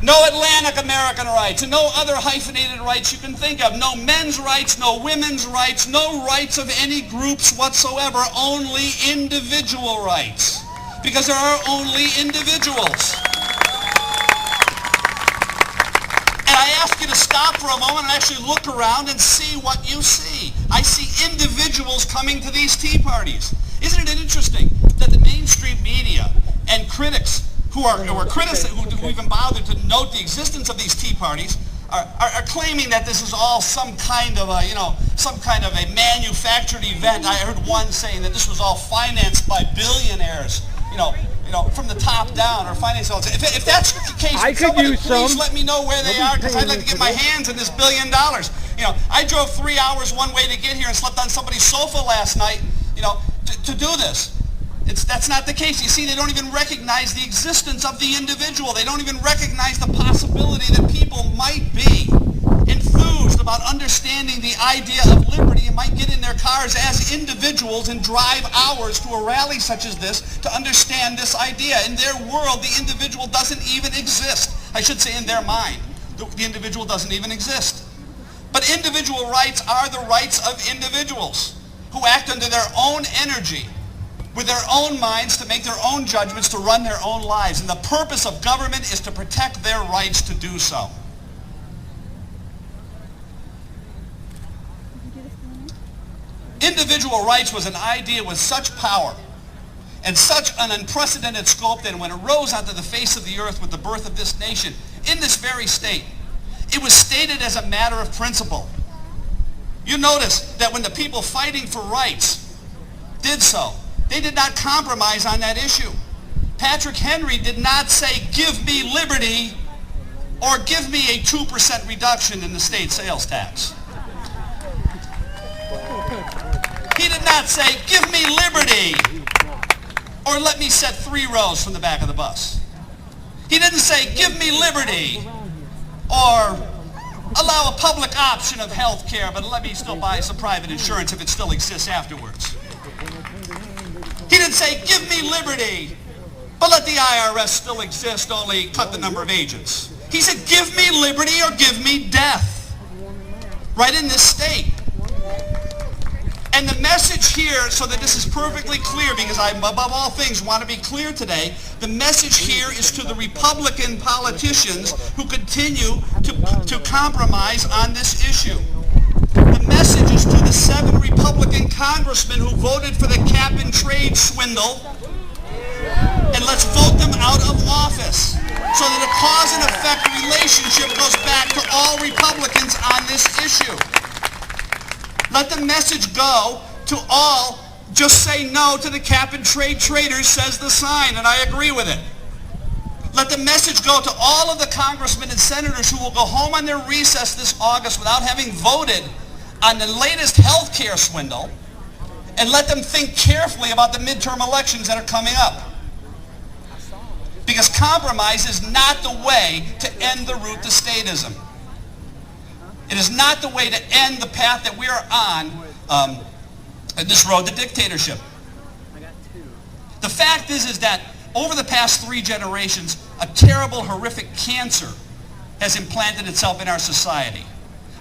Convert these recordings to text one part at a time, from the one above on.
No Atlantic American rights, and no other hyphenated rights you can think of. No men's rights, no women's rights, no rights of any groups whatsoever, only individual rights. Because there are only individuals. And I ask you to stop for a moment and actually look around and see what you see. I see individuals coming to these tea parties. Isn't it interesting that the mainstream media and critics who even bothered to note the existence of these tea parties are claiming that this is all some kind of a manufactured event. I heard one saying that this was all financed by billionaires, from the top down, or financed. If that's the case, please let me know where they are, because I'd like to get my hands on this $1 billion. I drove 3 hours one way to get here and slept on somebody's sofa last night, to do this. That's not the case. You see, they don't even recognize the existence of the individual. They don't even recognize the possibility that people might be enthused about understanding the idea of liberty and might get in their cars as individuals and drive hours to a rally such as this to understand this idea. In their world, the individual doesn't even exist. I should say in their mind, the individual doesn't even exist. But individual rights are the rights of individuals who act under their own energy, with their own minds, to make their own judgments, to run their own lives. And the purpose of government is to protect their rights to do so. Individual rights was an idea with such power and such an unprecedented scope that when it rose onto the face of the earth with the birth of this nation, in this very state, it was stated as a matter of principle. You notice that when the people fighting for rights did so, they did not compromise on that issue. Patrick Henry did not say, give me liberty, or give me a 2% reduction in the state sales tax. He did not say, give me liberty, or let me set 3 rows from the back of the bus. He didn't say, give me liberty, or allow a public option of health care, but let me still buy some private insurance if it still exists afterwards. He didn't say, give me liberty, but let the IRS still exist, only cut the number of agents. He said, give me liberty or give me death. Right in this state. And the message here, so that this is perfectly clear, because I, above all things, want to be clear today, the message here is to the Republican politicians who continue to compromise on this issue. The message is to the 7 Republican congressmen who voted for the cap-and-trade swindle, and let's vote them out of office so that a cause and effect relationship goes back to all Republicans on this issue. Let the message go to all, just say no to the cap-and-trade traders, says the sign, and I agree with it. Let the message go to all of the congressmen and senators who will go home on their recess this August without having voted on the latest health care swindle, and let them think carefully about the midterm elections that are coming up. Because compromise is not the way to end the route to statism. It is not the way to end the path that we are on this road to dictatorship. The fact is that over the past 3 generations, a terrible, horrific cancer has implanted itself in our society.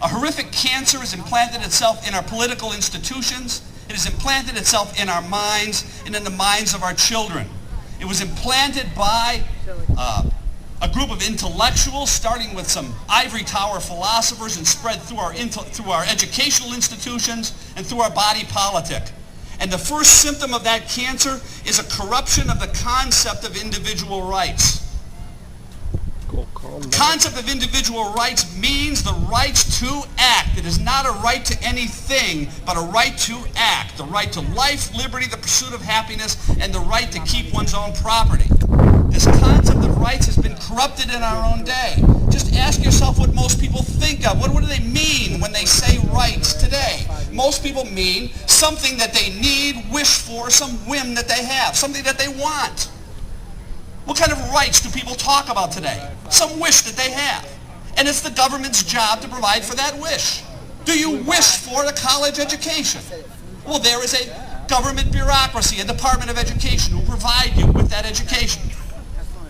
A horrific cancer has implanted itself in our political institutions. It has implanted itself in our minds and in the minds of our children. It was implanted by a group of intellectuals, starting with some ivory tower philosophers, and spread through our educational institutions and through our body politic. And the first symptom of that cancer is a corruption of the concept of individual rights. The concept of individual rights means the rights to act. It is not a right to anything, but a right to act. The right to life, liberty, the pursuit of happiness, and the right to keep one's own property. This concept of rights has been corrupted in our own day. Just ask yourself what most people think of. What do they mean when they say rights today? Most people mean something that they need, wish for, some whim that they have, something that they want. What kind of rights do people talk about today? Some wish that they have. And it's the government's job to provide for that wish. Do you wish for a college education? Well, there is a government bureaucracy, a Department of Education, who provide you with that education.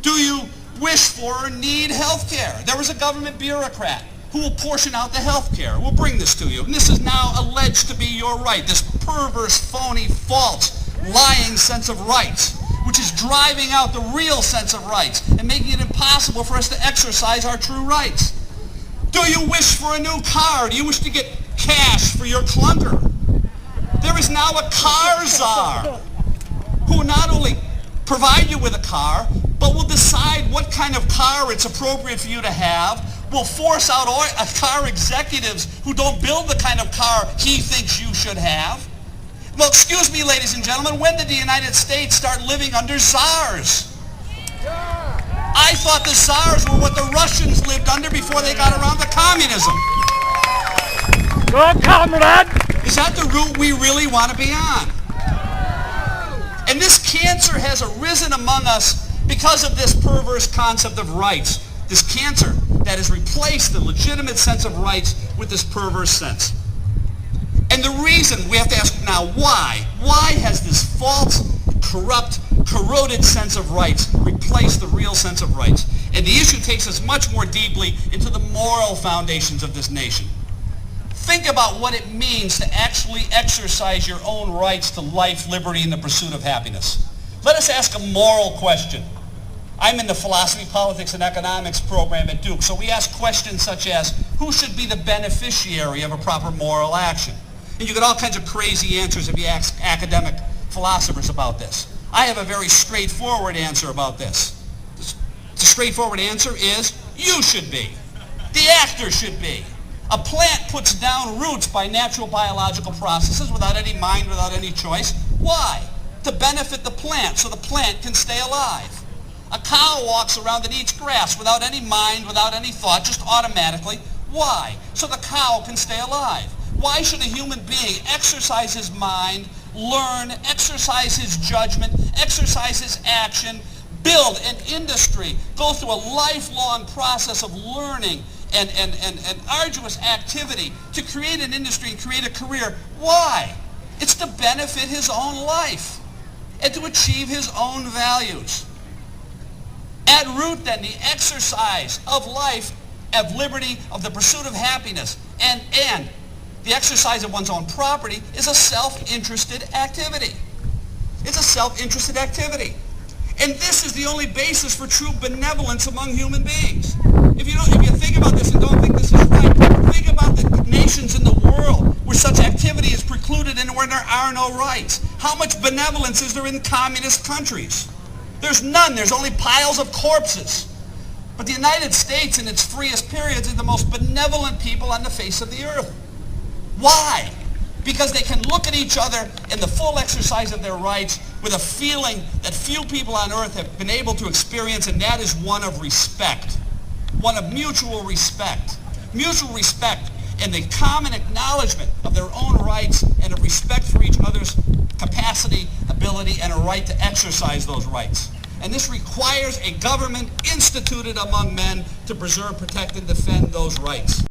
Do you wish for or need health care. There was a government bureaucrat who will portion out the health care. We'll bring this to you. And this is now alleged to be your right, this perverse, phony, false, lying sense of rights, which is driving out the real sense of rights and making it impossible for us to exercise our true rights. Do you wish for a new car? Do you wish to get cash for your clunker? There is now a car czar who will not only provide you with a car, but will decide what kind of car it's appropriate for you to have, will force out car executives who don't build the kind of car he thinks you should have. Well, excuse me, ladies and gentlemen, when did the United States start living under czars? I thought the czars were what the Russians lived under before they got around to communism. Go, comrade! Is that the route we really want to be on? And this cancer has arisen among us because of this perverse concept of rights. This cancer that has replaced the legitimate sense of rights with this perverse sense. And the reason, we have to ask now, why? Why has this false, corrupt, corroded sense of rights replaced the real sense of rights? And the issue takes us much more deeply into the moral foundations of this nation. Think about what it means to actually exercise your own rights to life, liberty, and the pursuit of happiness. Let us ask a moral question. I'm in the philosophy, politics, and economics program at Duke, so we ask questions such as, who should be the beneficiary of a proper moral action? And you get all kinds of crazy answers if you ask academic philosophers about this. I have a very straightforward answer about this. The straightforward answer is, you should be. The actor should be. A plant puts down roots by natural biological processes without any mind, without any choice. Why? To benefit the plant, so the plant can stay alive. A cow walks around and eats grass without any mind, without any thought, just automatically. Why? So the cow can stay alive. Why should a human being exercise his mind, learn, exercise his judgment, exercise his action, build an industry, go through a lifelong process of learning and arduous activity to create an industry and create a career? Why? It's to benefit his own life and to achieve his own values. At root, then, the exercise of life, of liberty, of the pursuit of happiness, and the exercise of one's own property is a self-interested activity. It's a self-interested activity. And this is the only basis for true benevolence among human beings. If you think about this and don't think this is right, think about the nations in the world where such activity is precluded and where there are no rights. How much benevolence is there in communist countries? There's none. There's only piles of corpses. But the United States in its freest periods is the most benevolent people on the face of the earth. Why? Because they can look at each other in the full exercise of their rights with a feeling that few people on earth have been able to experience, and that is one of respect. One of mutual respect. Mutual respect and the common acknowledgement of their own rights and of respect for each other's capacity, ability, and a right to exercise those rights. And this requires a government instituted among men to preserve, protect, and defend those rights.